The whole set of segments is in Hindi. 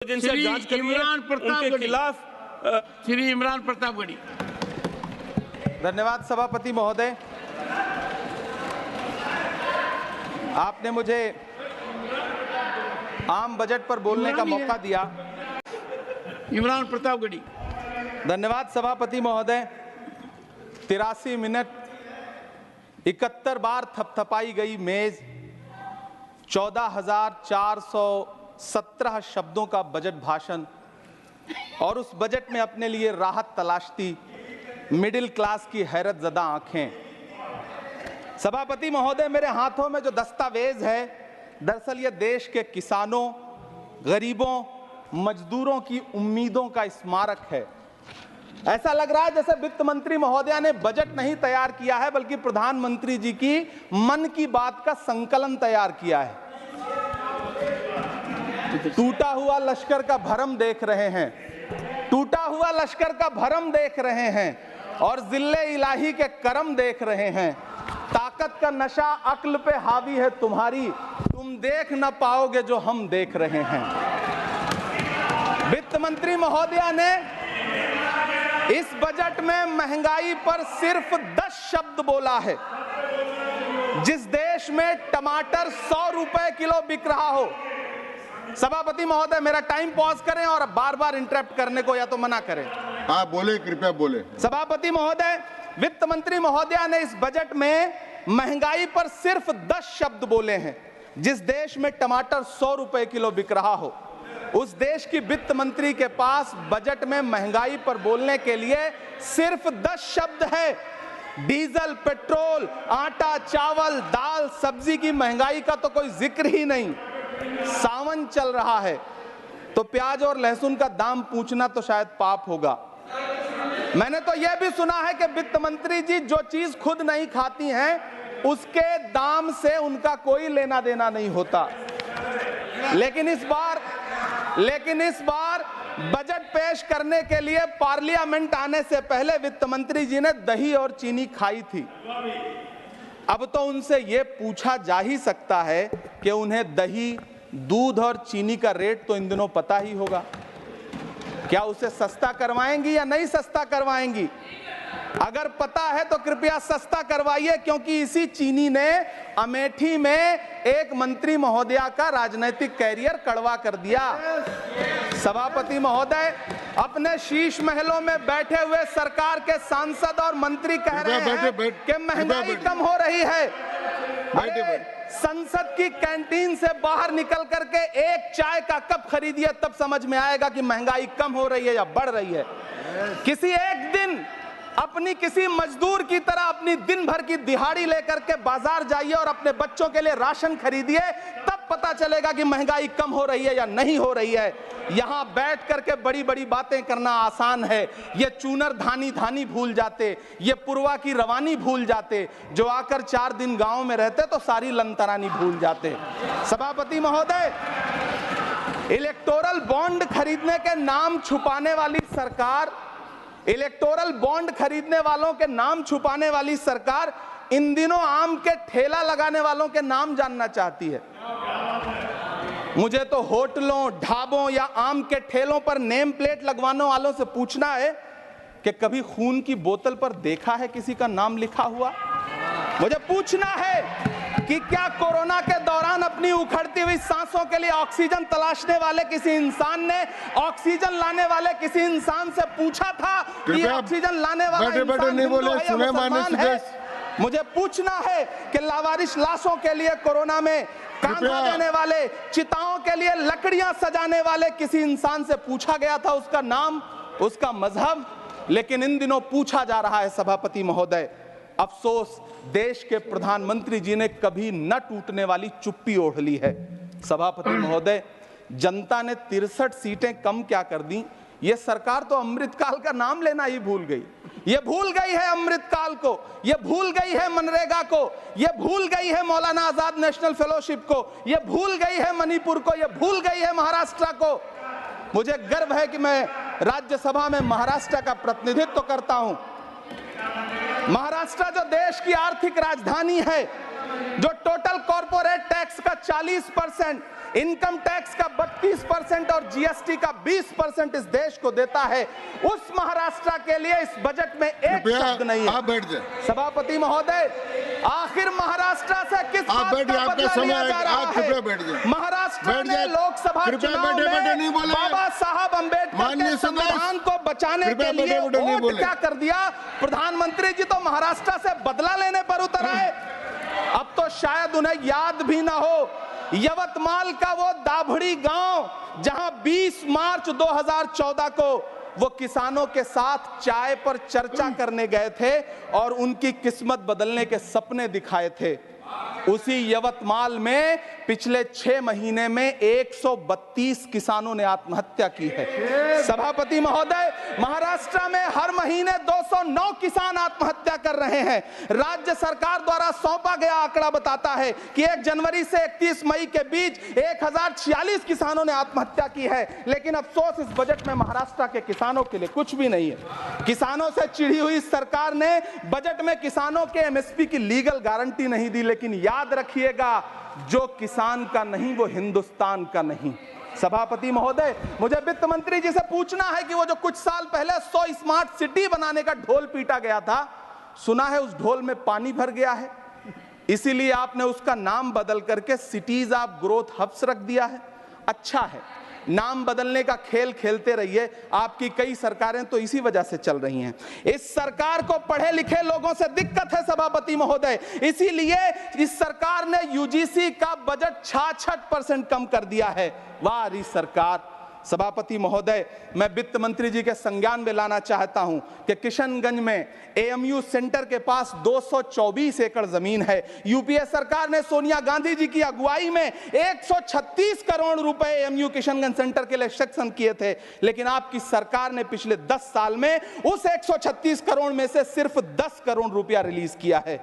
श्री इमरान प्रतापगढ़ी खिलाफ श्री इमरान प्रतापगढ़ी। धन्यवाद सभापति महोदय, आपने मुझे आम बजट पर बोलने का मौका दिया। इमरान प्रतापगढ़ी। धन्यवाद सभापति महोदय। 83 मिनट 71 बार थपथपाई गई मेज, 14,417 शब्दों का बजट भाषण और उस बजट में अपने लिए राहत तलाशती मिडिल क्लास की हैरतजदा आंखें। सभापति महोदय, मेरे हाथों में जो दस्तावेज है दरअसल ये देश के किसानों, गरीबों, मजदूरों की उम्मीदों का स्मारक है। ऐसा लग रहा है जैसे वित्त मंत्री महोदया ने बजट नहीं तैयार किया है बल्कि प्रधानमंत्री जी की मन की बात का संकलन तैयार किया है। टूटा हुआ लश्कर का भरम देख रहे हैं, टूटा हुआ लश्कर का भरम देख रहे हैं और जिल्ले इलाही के करम देख रहे हैं। ताकत का नशा अक्ल पे हावी है तुम्हारी, तुम देख न पाओगे जो हम देख रहे हैं। वित्त मंत्री महोदया ने इस बजट में महंगाई पर सिर्फ 10 शब्द बोला है। जिस देश में टमाटर 100 रुपए किलो बिक रहा हो। सभापति महोदय, मेरा टाइम पॉज करें और बार बार इंटरप्ट करने को या तो मना करें। हाँ बोले, कृपया बोले। सभापति महोदय, वित्त मंत्री महोदया ने इस बजट में महंगाई पर सिर्फ 10 शब्द बोले हैं। जिस देश में टमाटर 100 रुपए किलो बिक रहा हो, उस देश की वित्त मंत्री के पास बजट में महंगाई पर बोलने के लिए सिर्फ 10 शब्द है। डीजल, पेट्रोल, आटा, चावल, दाल, सब्जी की महंगाई का तो कोई जिक्र ही नहीं। सावन चल रहा है तो प्याज और लहसुन का दाम पूछना तो शायद पाप होगा। मैंने तो यह भी सुना है कि वित्त मंत्री जी जो चीज खुद नहीं खाती हैं उसके दाम से उनका कोई लेना देना नहीं होता। लेकिन इस बार बजट पेश करने के लिए पार्लियामेंट आने से पहले वित्त मंत्री जी ने दही और चीनी खाई थी। अब तो उनसे यह पूछा जा ही सकता है कि उन्हें दही, दूध और चीनी का रेट तो इन दिनों पता ही होगा। क्या उसे सस्ता करवाएंगी या नहीं सस्ता करवाएंगी? अगर पता है तो कृपया सस्ता करवाइए, क्योंकि इसी चीनी ने अमेठी में एक मंत्री महोदया का राजनीतिक कैरियर कड़वा कर दिया। सभापति महोदय, अपने शीश महलों में बैठे हुए सरकार के सांसद और मंत्री कह रहे हैं कि महंगाई कम हो रही है। संसद की कैंटीन से बाहर निकल करके एक चाय का कप खरीदिए, तब समझ में आएगा कि महंगाई कम हो रही है या बढ़ रही है। किसी एक दिन अपनी किसी मजदूर की तरह अपनी दिन भर की दिहाड़ी लेकर के बाजार जाइए और अपने बच्चों के लिए राशन खरीदिए, तब पता चलेगा कि महंगाई कम हो रही है या नहीं हो रही है। यहां बैठ करके बड़ी बड़ी बातें करना आसान है। ये चूनर धानी भूल जाते, ये पुरवा की रवानी भूल जाते, जो आकर 4 दिन गांव में रहते तो सारी लंतरानी भूल जाते। सभापति महोदय, इलेक्टोरल बॉन्ड खरीदने के नाम छुपाने वाली सरकार, इलेक्टोरल बॉन्ड खरीदने वालों के नाम छुपाने वाली सरकार इन दिनों आम के ठेला लगाने वालों के नाम जानना चाहती है। मुझे तो होटलों, ढाबों या आम के ठेलों पर नेम प्लेट लगवाने वालों से पूछना है कि कभी खून की बोतल पर देखा है किसी का नाम लिखा हुआ? मुझे पूछना है कि क्या कोरोना के दौरान अपनी उखड़ती हुई सांसों के लिए ऑक्सीजन तलाशने वाले किसी इंसान ने ऑक्सीजन लाने वाले किसी इंसान से पूछा था कि ऑक्सीजन लाने वाला इंसान हिंदू है या मुसलमान है? मुझे पूछना है कि लावारिश लाशों के लिए कोरोना में कांधा देने वाले, चिताओं के लिए लकड़ियां सजाने वाले किसी इंसान से पूछा गया था उसका नाम, उसका मजहब? लेकिन इन दिनों पूछा जा रहा है। सभापति महोदय, अफसोस देश के प्रधानमंत्री जी ने कभी न टूटने वाली चुप्पी ओढ़ ली है। सभापति महोदय, जनता ने 63 सीटें कम क्या कर दी? ये सरकार तो अमृतकाल का नाम लेना ही भूल गई। ये भूल गई है अमृतकाल को, ये भूल गई है मनरेगा को, ये भूल गई है मौलाना आजाद नेशनल फेलोशिप को, ये भूल गई है मणिपुर को, ये भूल गई है महाराष्ट्र को। मुझे गर्व है कि मैं राज्यसभा में महाराष्ट्र का प्रतिनिधित्व करता हूं। महाराष्ट्र जो देश की आर्थिक राजधानी है, जो टोटल कॉर्पोरेट टैक्स टैक्स का 40%, इनकम टैक्स का 32% और जीएसटी का 20% इस देश को देता है, उस महाराष्ट्र के लिए इस बजट में एक शब्द नहीं है। आप बैठ जाए। सभापति महोदय, आखिर महाराष्ट्र से किस बात का बदला लिया जा रहा है? महाराष्ट्र में लोकसभा चुनाव में बाबा साहब अंबेडकर के संविधान को बचाने के लिए वोट क्या कर दिया? प्रधानमंत्री जी तो महाराष्ट्र से बदला लेने पर उतर आए। अब तो शायद उन्हें याद भी ना हो यवतमाल का वो दाभड़ी गांव जहां 20 मार्च 2014 को वो किसानों के साथ चाय पर चर्चा करने गए थे और उनकी किस्मत बदलने के सपने दिखाए थे। उसी यवतमाल में पिछले 6 महीने में 132 किसानों ने आत्महत्या की है। सभापति महोदय, महाराष्ट्र में हर महीने 209 किसान आत्महत्या कर रहे हैं। राज्य सरकार द्वारा सौंपा गया आंकड़ा बताता है कि 1 जनवरी से 31 मई के बीच 1046 किसानों ने आत्महत्या की है। लेकिन अफसोस, इस बजट में महाराष्ट्र के किसानों के लिए कुछ भी नहीं है। किसानों से चिढ़ी हुई सरकार ने बजट में किसानों के एमएसपी की लीगल गारंटी नहीं दी। लेकिन याद रखिएगा, जो किसान का नहीं वो हिंदुस्तान का नहीं। सभापति महोदय, मुझे वित्त मंत्री जी से पूछना है कि वो जो कुछ साल पहले 100 स्मार्ट सिटी बनाने का ढोल पीटा गया था, सुना है उस ढोल में पानी भर गया है, इसीलिए आपने उसका नाम बदल करके सिटीज ऑफ ग्रोथ हब्स रख दिया है। अच्छा है, नाम बदलने का खेल खेलते रहिए, आपकी कई सरकारें तो इसी वजह से चल रही हैं। इस सरकार को पढ़े लिखे लोगों से दिक्कत है सभापति महोदय, इसीलिए इस सरकार ने यूजीसी का बजट 66% कम कर दिया है। वाह री सरकार। सभापति महोदय, मैं वित्त मंत्री जी के संज्ञान में लाना चाहता हूं कि किशनगंज में एएमयू सेंटर के पास 224 एकड़ जमीन है। यूपीए सरकार ने सोनिया गांधी जी की अगुवाई में 136 करोड़ रुपए एएमयू किशनगंज सेंटर के लिए सेक्शन किए थे। लेकिन आपकी सरकार ने पिछले 10 साल में उस 136 करोड़ में से सिर्फ 10 करोड़ रुपया रिलीज किया है।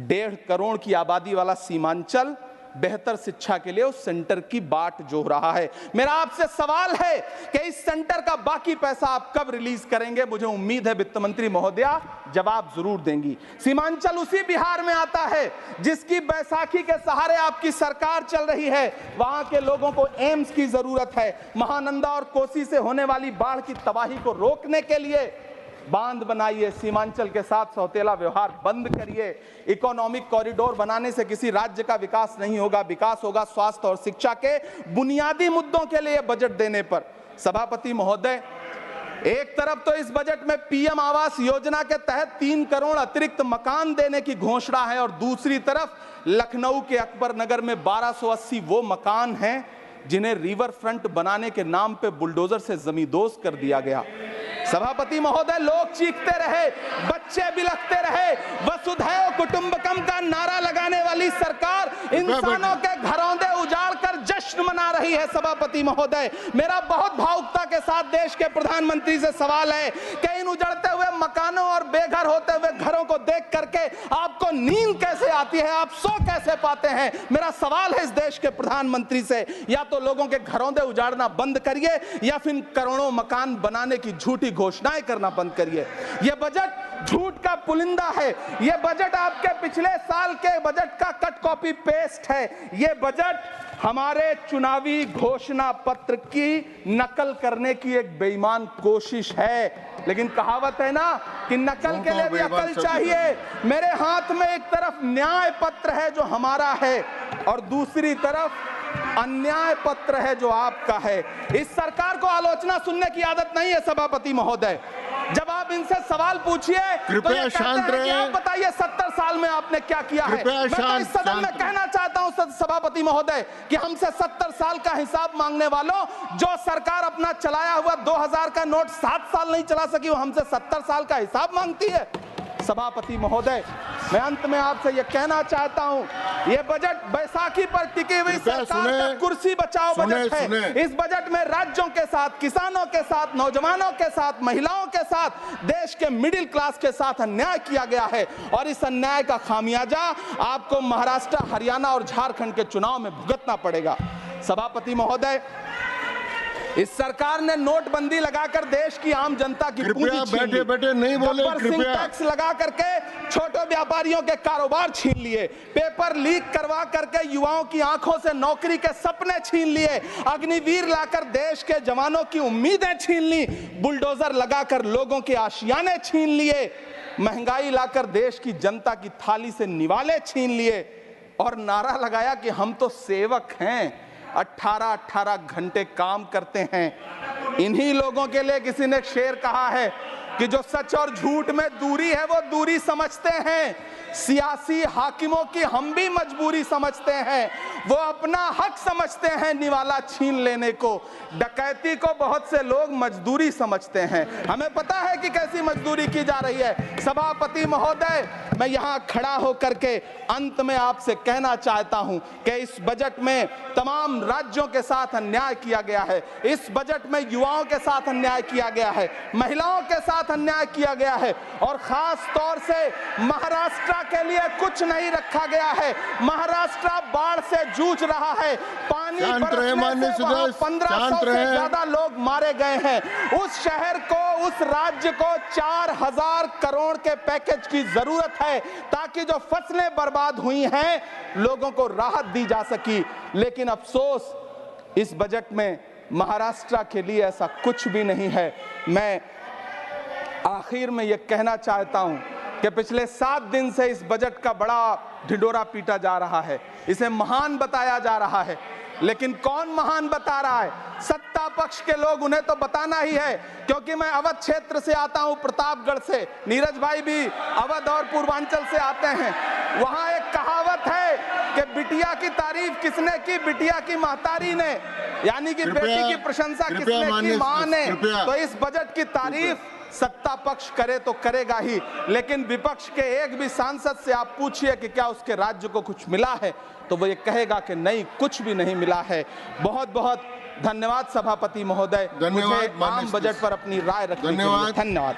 1.5 करोड़ की आबादी वाला सीमांचल बेहतर शिक्षा के लिए उस सेंटर की बाट जोह रहा है। मेरा आपसे सवाल है कि इस सेंटर का बाकी पैसा आप कब रिलीज करेंगे? मुझे उम्मीद है वित्त मंत्री महोदया जवाब जरूर देंगी। सीमांचल उसी बिहार में आता है जिसकी बैसाखी के सहारे आपकी सरकार चल रही है। वहां के लोगों को एम्स की जरूरत है। महानंदा और कोसी से होने वाली बाढ़ की तबाही को रोकने के लिए बांध बनाइए, सीमांचल के साथ सौतेला व्यवहार बंद करिए। इकोनॉमिक कॉरिडोर बनाने से किसी राज्य का विकास नहीं होगा, विकास होगा स्वास्थ्य और शिक्षा के बुनियादी मुद्दों के लिए बजट देने पर। सभापति महोदय, एक तरफ तो इस बजट में पीएम आवास योजना के तहत 3 करोड़ अतिरिक्त मकान देने की घोषणा है और दूसरी तरफ लखनऊ के अकबर नगर में 1280 वो मकान हैं जिन्हें रिवर फ्रंट बनाने के नाम पे बुलडोजर से जमींदोज कर दिया गया। सभापति महोदय, लोग चीखते रहे, बच्चे बिलखते रहे, वसुधैव कुटुंबकम का नारा लगाने वाली सरकार इंसानों के घरौंदे उजाड़ कर जश्न मना रही है। सभापति महोदय, मेरा बहुत भावुकता के साथ देश के प्रधानमंत्री से सवाल है कि इन उजड़ते हुए मकानों और बेघर होते हुए घरों को देख करके आपको नींद कैसे आती है, आप सो कैसे पाते हैं? मेरा सवाल है इस देश के प्रधानमंत्री से, या तो लोगों के घरौंदे उजाड़ना बंद करिए या फिर करोड़ों मकान बनाने की झूठी घोषणाएं करना बंद करिए। यह बजट झूठ का पुलिंदा है। यह बजट आपके पिछले साल के बजट का कट कॉपी पेस्ट है। यह बजट हमारे चुनावी घोषणा पत्र की नकल करने की एक बेईमान कोशिश है। लेकिन कहावत है ना कि नकल के लिए भी अकल चाहिए। मेरे हाथ में एक तरफ न्याय पत्र है जो हमारा है और दूसरी तरफ अन्याय पत्र है जो आपका है। इस सरकार को आलोचना सुनने की आदत नहीं है सभापति महोदय। जब आप इनसे सवाल पूछिए तो ये शांत रहे। आप बताइए 70 साल में आपने क्या किया है? मैं तो इस सदन में कहना चाहता हूं सभापति महोदय कि हमसे 70 साल का हिसाब मांगने वालों, जो सरकार अपना चलाया हुआ 2000 का नोट 7 साल नहीं चला सकी, वो हमसे 70 साल का हिसाब मांगती है। सभापति महोदय, मैं अंत में आपसे यह कहना चाहता हूं, यह बजट बैसाखी पर टिकी हुई सरकार का कुर्सी बचाओ बजट है। इस बजट में राज्यों के साथ, किसानों के साथ, नौजवानों के साथ, महिलाओं के साथ, देश के मिडिल क्लास के साथ अन्याय किया गया है और इस अन्याय का खामियाजा आपको महाराष्ट्र, हरियाणा और झारखंड के चुनाव में भुगतना पड़ेगा। सभापति महोदय, इस सरकार ने नोटबंदी लगाकर देश की आम जनता की पूंजी कृपया छीन ली। बैठे बैठे नहीं बोले, गब्बर सिंह कृपया। टैक्स लगा करके छोटे व्यापारियों के कारोबार छीन लिए, पेपर लीक करवा करके युवाओं की आंखों से नौकरी के सपने छीन लिए, अग्निवीर लाकर देश के जवानों की उम्मीदें छीन ली, बुलडोजर लगाकर लोगों के आशियाने छीन लिए, महंगाई लाकर देश की जनता की थाली से निवाले छीन लिए और नारा लगाया कि हम तो सेवक हैं, 18-18 घंटे काम करते हैं। इन्हीं लोगों के लिए किसी ने शेर कहा है कि जो सच और झूठ में दूरी है वो दूरी समझते हैं, सियासी हाकिमों की हम भी मजबूरी समझते हैं, वो अपना हक समझते हैं निवाला छीन लेने को, डकैती को बहुत से लोग मजदूरी समझते हैं। हमें पता है कि कैसी मजदूरी की जा रही है। सभापति महोदय, मैं यहाँ खड़ा होकर के अंत में आपसे कहना चाहता हूँ कि इस बजट में तमाम राज्यों के साथ अन्याय किया गया है, इस बजट में युवाओं के साथ अन्याय किया गया है, महिलाओं के साथ अन्याय किया गया है और खास तौर से महाराष्ट्र के लिए कुछ नहीं रखा गया है। महाराष्ट्र बाढ़ से जूझ रहा है, पानी बरसने से वहां 1500 से ज्यादा लोग मारे गए हैं। उस शहर को, उस राज्य को 4000 करोड़ के पैकेज की जरूरत है ताकि जो फसलें बर्बाद हुई हैं लोगों को राहत दी जा सकी। लेकिन अफसोस इस बजट में महाराष्ट्र के लिए ऐसा कुछ भी नहीं है। मैं आखिर में यह कहना चाहता हूं कि पिछले 7 दिन से इस बजट का बड़ा ढिंडोरा पीटा जा रहा है, इसे महान बताया जा रहा है, लेकिन कौन महान बता रहा है? सत्ता पक्ष के लोग, उन्हें तो बताना ही है, क्योंकि मैं अवध क्षेत्र से आता हूं, प्रतापगढ़ से, नीरज भाई भी अवध और पूर्वांचल से आते हैं। वहां एक कहावत है कि बिटिया की तारीफ किसने की? बिटिया की महतारी ने, यानी कि बेटी की प्रशंसा किसने की? मां ने। तो इस बजट की तारीफ सत्ता पक्ष करे तो करेगा ही, लेकिन विपक्ष के एक भी सांसद से आप पूछिए कि क्या उसके राज्य को कुछ मिला है, तो वो ये कहेगा कि नहीं, कुछ भी नहीं मिला है। बहुत बहुत धन्यवाद सभापति महोदय, मुझे आम बजट पर अपनी राय रखने के लिए। धन्यवाद।